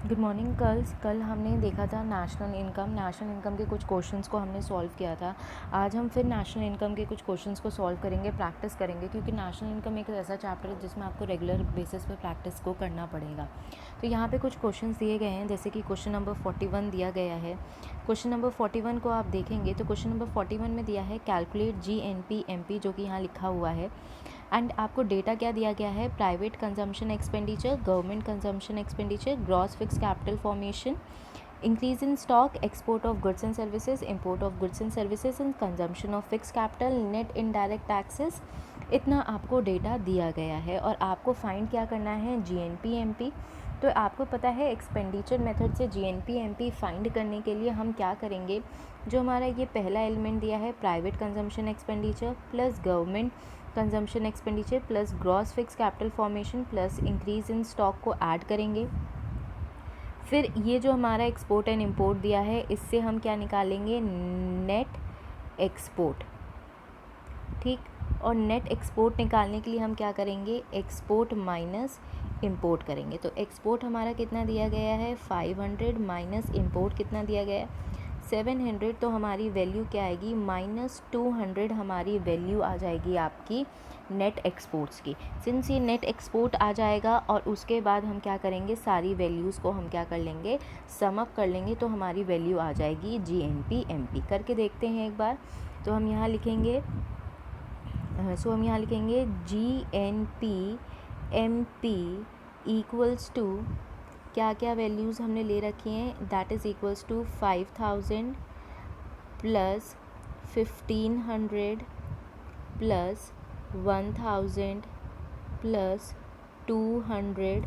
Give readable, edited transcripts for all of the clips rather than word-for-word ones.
Good morning. कल हमने देखा था नेशनल इनकम के कुछ क्वेश्चंस को हमने सॉल्व किया था। आज हम फिर नेशनल इनकम के कुछ क्वेश्चंस को सॉल्व करेंगे, प्रैक्टिस करेंगे, क्योंकि नेशनल इनकम एक ऐसा चैप्टर है जिसमें आपको रेगुलर बेसिस पे प्रैक्टिस को करना पड़ेगा। तो यहाँ पे कुछ क्वेश्चंस दिए गए हैं, जैसे कि क्वेश्चन नंबर 41 दिया गया है। क्वेश्चन नंबर 41 को आप देखेंगे तो क्वेश्चन नंबर 41 में दिया है कैलकुलेट GNP/MP, जो कि यहाँ लिखा हुआ है। एंड आपको डेटा क्या दिया गया है, private consumption expenditure, government consumption expenditure, gross fix capital formation, increase in stock, export of goods and services, import of goods and services and consumption of fix capital, net indirect taxes. इतना आपको data दिया गया है और आपको find क्या करना है, GNP/MP। तो आपको पता है एक्सपेंडिचर मेथड से GNP/MP फाइंड करने के लिए हम क्या करेंगे, जो हमारा ये पहला एलिमेंट दिया है private consumption expenditure plus government consumption expenditure plus gross fix capital formation plus increase in stock को ऐड करेंगे। फिर ये जो हमारा एक्सपोर्ट एंड इंपोर्ट दिया है, इससे हम क्या निकालेंगे, नेट एक्सपोर्ट। ठीक, और नेट एक्सपोर्ट निकालने के लिए हम क्या करेंगे, एक्सपोर्ट माइनस इंपोर्ट करेंगे। तो एक्सपोर्ट हमारा कितना दिया गया है, 500 माइनस इंपोर्ट कितना दिया गया है, 700। तो हमारी वैल्यू क्या आएगी, -200 हमारी वैल्यू आ जाएगी आपकी नेट एक्सपोर्ट्स की। सिंस ये नेट एक्सपोर्ट आ जाएगा और उसके बाद हम क्या करेंगे, सारी वैल्यूज़ को हम क्या कर लेंगे, सम अप कर लेंगे, तो हमारी वैल्यू आ जाएगी GNP/MP। करके देखते हैं एक बार। तो हम यहाँ लिखेंगे GNP/MP इक्वल्स टू, क्या क्या वैल्यूज़ हमने ले रखी हैं, that is equals to 5000 plus 1500 plus 1000 plus 200।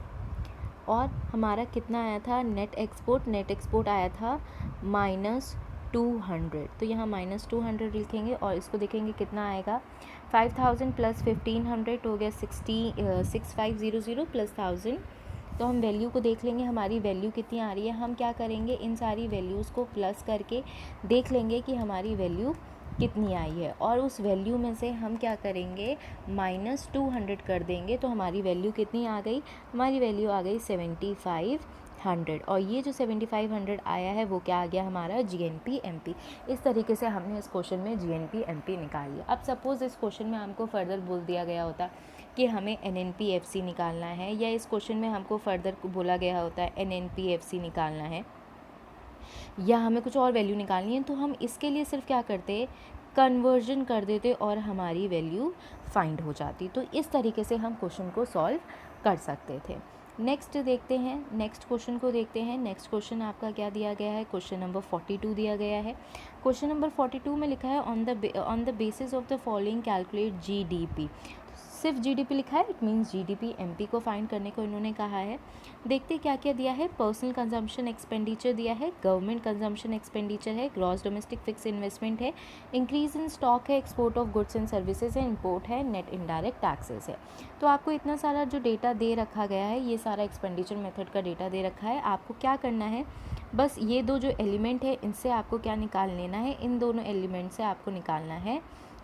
और हमारा कितना आया था नेट एक्सपोर्ट आया था -200। तो यहाँ -200 लिखेंगे और इसको देखेंगे कितना आएगा, 5000 प्लस 1500 हो गया 6500 प्लस 1000। तो हम वैल्यू को देख लेंगे, हमारी वैल्यू कितनी आ रही है। हम क्या करेंगे, इन सारी वैल्यूज़ को प्लस करके देख लेंगे कि हमारी वैल्यू कितनी आई है, और उस वैल्यू में से हम क्या करेंगे, -200 कर देंगे। तो हमारी वैल्यू कितनी आ गई, हमारी वैल्यू आ गई 7500। और ये जो 7500 आया है वो क्या आ गया हमारा, GNP/MP। इस तरीके से हमने इस क्वेश्चन में GNP/MP निकाल लिया। अब सपोज़ इस क्वेश्चन में हमको फर्दर बोल दिया गया होता कि हमें NNP/FC निकालना है, या इस क्वेश्चन में हमको फर्दर बोला गया होता है NNP/FC निकालना है, या हमें कुछ और वैल्यू निकालनी है, तो हम इसके लिए सिर्फ क्या करते, कन्वर्जन कर देते और हमारी वैल्यू फाइंड हो जाती। तो इस तरीके से हम क्वेश्चन को सॉल्व कर सकते थे। नेक्स्ट देखते हैं, नेक्स्ट क्वेश्चन को देखते हैं। नेक्स्ट क्वेश्चन आपका क्या दिया गया है, क्वेश्चन नंबर 42 दिया गया है। क्वेश्चन नंबर 42 में लिखा है on the basis of the following calculate GDP। सिर्फ GDP लिखा है, इट मीन्स GDP/MP को फाइंड करने को इन्होंने कहा है। देखते क्या क्या दिया है, पर्सनल कंजम्पशन एक्सपेंडिचर दिया है, गवर्नमेंट कंजम्पशन एक्सपेंडिचर है, ग्रॉस डोमेस्टिक फिक्स इन्वेस्टमेंट है, इंक्रीज इन स्टॉक है, export of goods and services है, इंपोर्ट है, नेट इनडायरेक्ट टैक्सेस है। तो आपको इतना सारा जो डेटा दे रखा गया है, ये सारा एक्सपेंडिचर मेथड का डेटा दे रखा है। आपको क्या करना है, बस ये दो जो एलिमेंट है इनसे आपको क्या निकाल लेना है, इन दोनों एलिमेंट से आपको निकालना है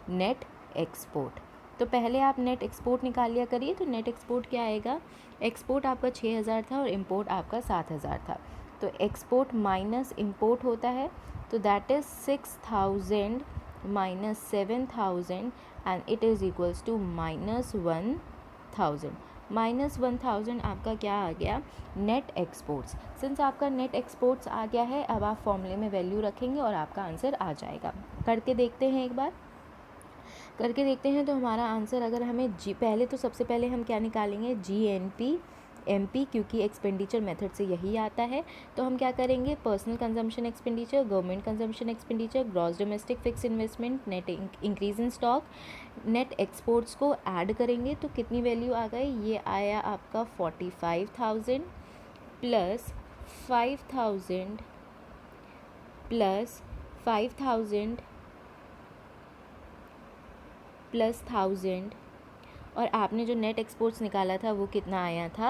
नेट एक्सपोर्ट। तो पहले आप नेट एक्सपोर्ट निकाल लिया करिए। तो नेट एक्सपोर्ट क्या आएगा, एक्सपोर्ट आपका 6000 था और इंपोर्ट आपका 7000 था। तो एक्सपोर्ट माइनस इंपोर्ट होता है, तो that is 6000 minus 7000 and it is equals to -1000। -1000 आपका क्या आ गया, नेट एक्सपोर्ट्स। सिंस आपका नेट एक्सपोर्ट्स आ गया है, अब आप फॉर्मूले में वैल्यू रखेंगे और आपका आंसर आ जाएगा। करके देखते हैं एक बार। करके देखते हैं तो हमारा आंसर, अगर हमें पहले तो सबसे पहले हम क्या निकालेंगे, GNP/MP, क्योंकि एक्सपेंडिचर मेथड से यही आता है। तो हम क्या करेंगे, personal consumption expenditure, government consumption expenditure, gross domestic fix investment, net increase in stock, net exports को ऐड करेंगे। तो कितनी वैल्यू आ गई, ये आया आपका 45,000 प्लस 5,000 प्लस 5,000 प्लस 1000। और आपने जो नेट एक्सपोर्ट्स निकाला था वो कितना आया था,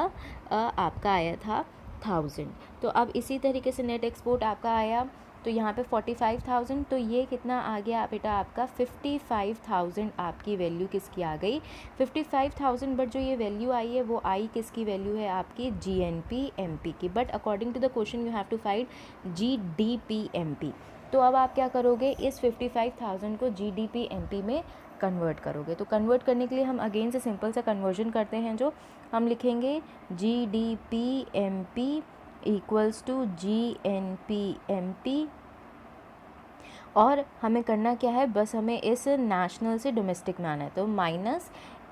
आपका आया था 1000। तो अब इसी तरीके से नेट एक्सपोर्ट आपका आया तो यहाँ पे 45,000, तो ये कितना आ गया बेटा आपका 55,000 आपकी वैल्यू किसकी आ गई 55,000, बट जो ये वैल्यू आई है वो आई किसकी वैल्यू है आपकी GNP/MP की, but according to the question you have to find GDP/MP। तो अब आप क्या करोगे, इस 55,000 को GDP/MP में कन्वर्ट करोगे। तो कन्वर्ट करने के लिए हम अगेन से सिंपल सा कन्वर्जन करते हैं, जो हम लिखेंगे GDP/MP इक्वल्स टू GNP/MP, और हमें करना क्या है, बस हमें इस नेशनल से डोमेस्टिक में आना है, तो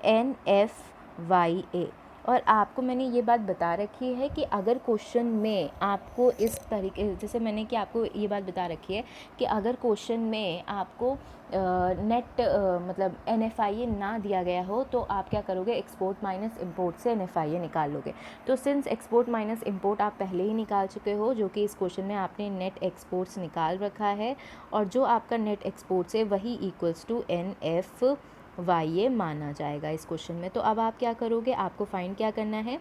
-NFYA। और आपको मैंने ये बात बता रखी है कि अगर क्वेश्चन में आपको इस तरीके, जैसे मैंने कि आपको ये बात बता रखी है कि अगर क्वेश्चन में आपको नेट मतलब NFIA ना दिया गया हो, तो आप क्या करोगे, एक्सपोर्ट माइनस इंपोर्ट से NFIA निकाल लोगे। तो सिंस एक्सपोर्ट माइनस इंपोर्ट आप पहले ही निकाल चुके हो, जो कि इस क्वेश्चन में आपने नेट एक्सपोर्ट्स निकाल रखा है, और जो आपका नेट एक्सपोर्ट्स है वही इक्वल्स टू NFYA माना जाएगा इस क्वेश्चन में। तो अब आप क्या करोगे, आपको फाइंड क्या करना है,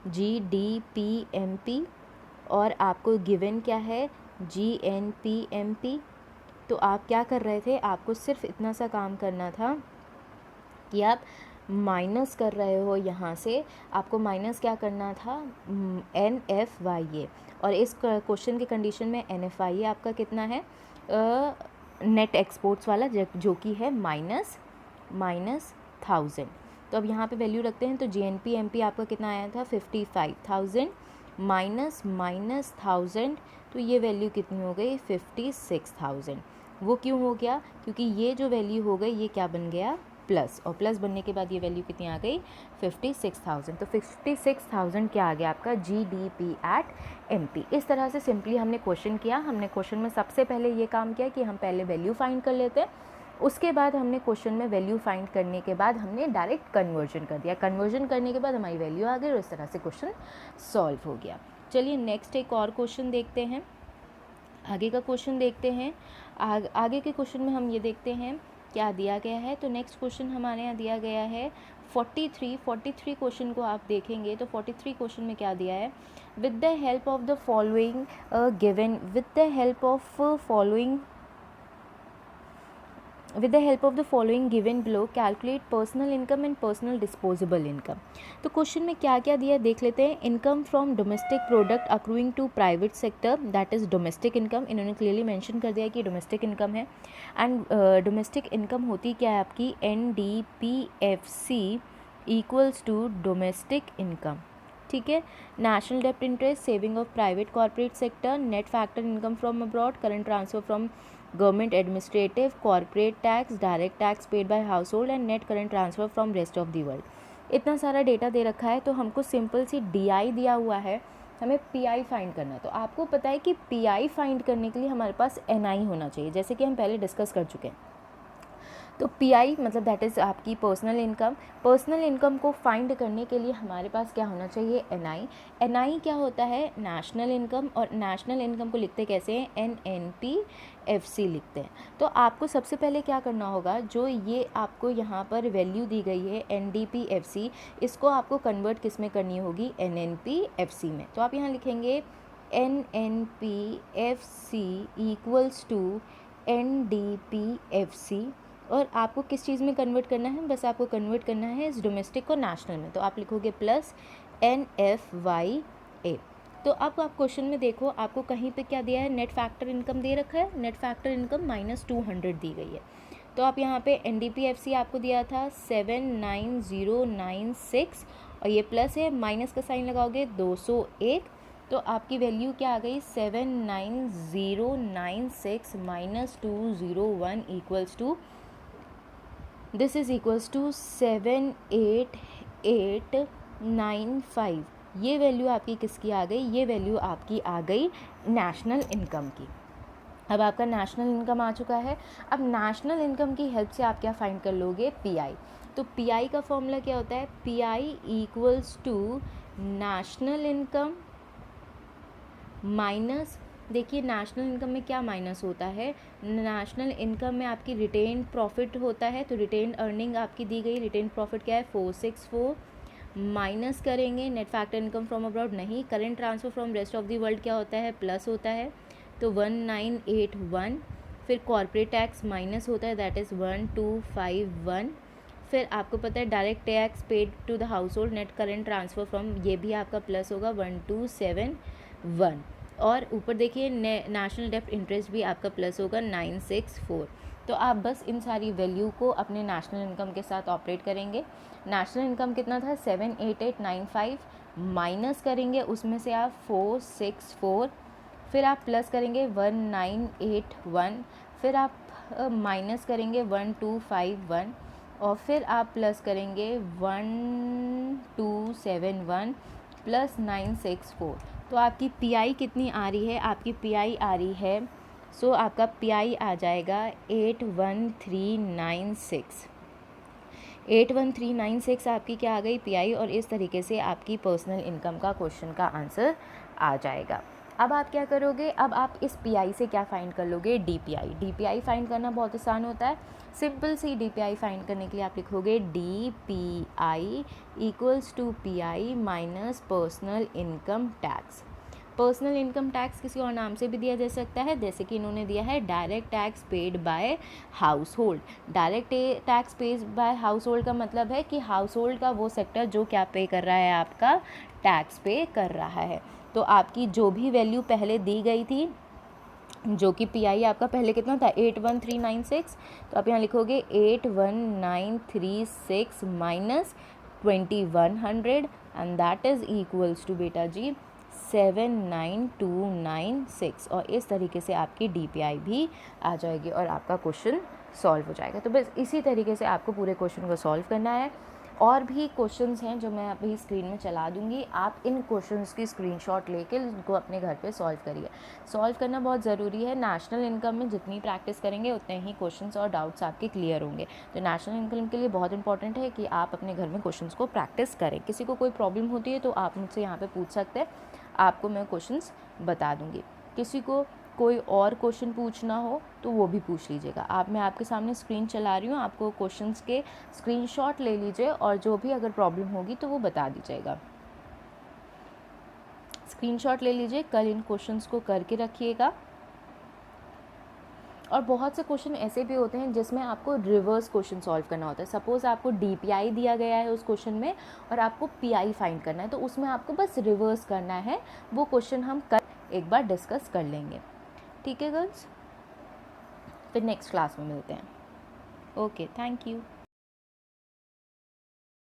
GDP/MP, और आपको गिवन क्या है, GNP/MP। तो आप क्या कर रहे थे, आपको सिर्फ इतना सा काम करना था कि आप माइनस कर रहे हो, यहाँ से आपको माइनस क्या करना था, NFYA, और इस क्वेश्चन की कंडीशन में NFYA आपका कितना है, नेट एक्सपोर्ट्स वाला, जो कि है -1000। तो अब यहाँ पे वैल्यू रखते हैं, तो GNP/MP आपका कितना आया था 55,000 माइनस 1000, तो ये वैल्यू कितनी हो गई 56,000। वो क्यों हो गया, क्योंकि ये जो वैल्यू हो गई ये क्या बन गया, प्लस, और प्लस बनने के बाद ये वैल्यू कितनी आ गई 56,000। तो 56,000 क्या आ गया आपका GDP/MP। इस तरह से सिंपली हमने क्वेश्चन किया। हमने क्वेश्चन में सबसे पहले ये काम किया कि हम पहले वैल्यू फाइंड कर लेते हैं, उसके बाद हमने क्वेश्चन में वैल्यू फाइंड करने के बाद हमने डायरेक्ट कन्वर्जन कर दिया। कन्वर्जन करने के बाद हमारी वैल्यू आ गई और इस तरह से क्वेश्चन सॉल्व हो गया। चलिए नेक्स्ट एक और क्वेश्चन देखते हैं, आगे का क्वेश्चन देखते हैं। आगे के क्वेश्चन में हम ये देखते हैं क्या दिया गया है। तो नेक्स्ट क्वेश्चन हमारे यहाँ दिया गया है 43 क्वेश्चन को आप देखेंगे तो 43 क्वेश्चन में क्या दिया है, with the help of the following given, with the help of the following given below calculate personal income and personal disposable income. तो क्वेश्चन में क्या क्या दिया देख लेते हैं। Income from domestic product accruing to private sector, that is domestic income. इन्होंने clearly mention कर दिया कि डोमेस्टिक इनकम है। एंड डोमेस्टिक इनकम होती क्या है आपकी, NDPFC equals to domestic income, ठीक है। नेशनल डेप्ट interest, saving of private corporate sector, net factor income from abroad, current transfer from government administrative, corporate tax, direct tax paid by household and net current transfer from rest of the world. इतना सारा data दे रखा है, तो हमको simple सी DI दिया हुआ है, हमें PI फाइंड करना है। तो आपको पता है कि PI फाइंड करने के लिए हमारे पास NI होना चाहिए, जैसे कि हम पहले डिस्कस कर चुके हैं। तो PI मतलब दैट इज़ आपकी पर्सनल इनकम। पर्सनल इनकम को फाइंड करने के लिए हमारे पास क्या होना चाहिए, NI। NI क्या होता है, नेशनल इनकम, और नेशनल इनकम को लिखते कैसे हैं, NNPFC लिखते हैं। तो आपको सबसे पहले क्या करना होगा, जो ये आपको यहाँ पर वैल्यू दी गई है NDPFC, इसको आपको कन्वर्ट किस में करनी होगी, NNPFC में। तो आप यहाँ लिखेंगे NNPFC इक्वल्स टू NDPFC, और आपको किस चीज़ में कन्वर्ट करना है, बस आपको कन्वर्ट करना है इस डोमेस्टिक को नेशनल में। तो आप लिखोगे प्लस NFYA। तो अब आप क्वेश्चन में देखो, आपको कहीं पे क्या दिया है, नेट फैक्टर इनकम दे रखा है, नेट फैक्टर इनकम -200 दी गई है। तो आप यहाँ पे NDPFC आपको दिया था 79096, और ये प्लस है, माइनस का साइन लगाओगे 201, तो आपकी वैल्यू क्या आ गई 79096 -201 equals to, this is equals to 78895। ये वैल्यू आपकी किसकी आ गई, ये वैल्यू आपकी आ गई नेशनल इनकम की। अब आपका नेशनल इनकम आ चुका है। अब नेशनल इनकम की हेल्प से आप क्या फाइंड कर लोगे, PI। तो PI का फॉर्मूला क्या होता है, PI equals to national income minus, देखिए नेशनल इनकम में क्या माइनस होता है, नेशनल इनकम में आपकी रिटेन प्रॉफिट होता है। तो रिटेन अर्निंग आपकी दी गई, रिटेन प्रॉफिट क्या है 464, माइनस करेंगे net factor income from abroad नहीं, current transfer from rest of the world क्या होता है, प्लस होता है। तो 1981, फिर कॉर्पोरेट टैक्स माइनस होता है दैट इज़ 1251, फिर आपको पता है direct tax paid to the household net current transfer from, ये भी आपका प्लस होगा 1271, और ऊपर देखिए नेशनल डेप्ट इंटरेस्ट भी आपका प्लस होगा 964। तो आप बस इन सारी वैल्यू को अपने नेशनल इनकम के साथ ऑपरेट करेंगे। नेशनल इनकम कितना था 78895, माइनस करेंगे उसमें से आप 464, फिर आप प्लस करेंगे 1981, फिर आप माइनस करेंगे 1251, और फिर आप प्लस करेंगे 1271 प्लस 964। तो आपकी पीआई कितनी आ रही है, आपकी पीआई आ रही है, सो आपका पीआई आ जाएगा 81396। 81396 आपकी क्या आ गई पीआई, और इस तरीके से आपकी पर्सनल इनकम का क्वेश्चन का आंसर आ जाएगा। अब आप क्या करोगे, अब आप इस पीआई से क्या फाइंड कर लोगे, डीपीआई। डीपीआई फाइंड करना बहुत आसान होता है। सिंपल सी डीपीआई फाइंड करने के लिए आप लिखोगे DPI equals to PI minus personal income tax. Personal income tax किसी और नाम से भी दिया जा सकता है, जैसे कि इन्होंने दिया है direct tax paid by house hold. Direct tax paid by house hold का मतलब है कि हाउस होल्ड का वो सेक्टर जो क्या पे कर रहा है, आपका टैक्स पे कर रहा है। तो आपकी जो भी वैल्यू पहले दी गई थी, जो कि पीआई आपका पहले कितना था 81396, तो आप यहाँ लिखोगे 81936 minus 2100 and that is equals to बेटा जी 79296, और इस तरीके से आपकी डीपीआई भी आ जाएगी और आपका क्वेश्चन सॉल्व हो जाएगा। तो बस इसी तरीके से आपको पूरे क्वेश्चन को सॉल्व करना है। और भी क्वेश्चंस हैं जो मैं अभी स्क्रीन में चला दूंगी, आप इन क्वेश्चंस की स्क्रीनशॉट लेके उनको अपने घर पे सॉल्व करिए। सॉल्व करना बहुत ज़रूरी है। नेशनल इनकम में जितनी प्रैक्टिस करेंगे उतने ही क्वेश्चंस और डाउट्स आपके क्लियर होंगे। तो नेशनल इनकम के लिए बहुत इंपॉर्टेंट है कि आप अपने घर में क्वेश्चंस को प्रैक्टिस करें। किसी को कोई प्रॉब्लम होती है तो आप मुझसे यहाँ पर पूछ सकते हैं, आपको मैं क्वेश्चंस बता दूँगी। किसी को कोई और क्वेश्चन पूछना हो तो वो भी पूछ लीजिएगा। मैं आपके सामने स्क्रीन चला रही हूँ, आपको क्वेश्चंस के स्क्रीनशॉट ले लीजिए और जो भी अगर प्रॉब्लम होगी तो वो बता दीजिएगा। स्क्रीनशॉट ले लीजिए, कल इन क्वेश्चंस को करके रखिएगा। और बहुत से क्वेश्चन ऐसे भी होते हैं जिसमें आपको रिवर्स क्वेश्चन सॉल्व करना होता है। सपोज़ आपको डीपीआई दिया गया है उस क्वेश्चन में और आपको पीआई फाइंड करना है, तो उसमें आपको बस रिवर्स करना है। वो क्वेश्चन हम कल एक बार डिस्कस कर लेंगे। ठीक है गर्ल्स, फिर नेक्स्ट क्लास में मिलते हैं। Okay, thank you.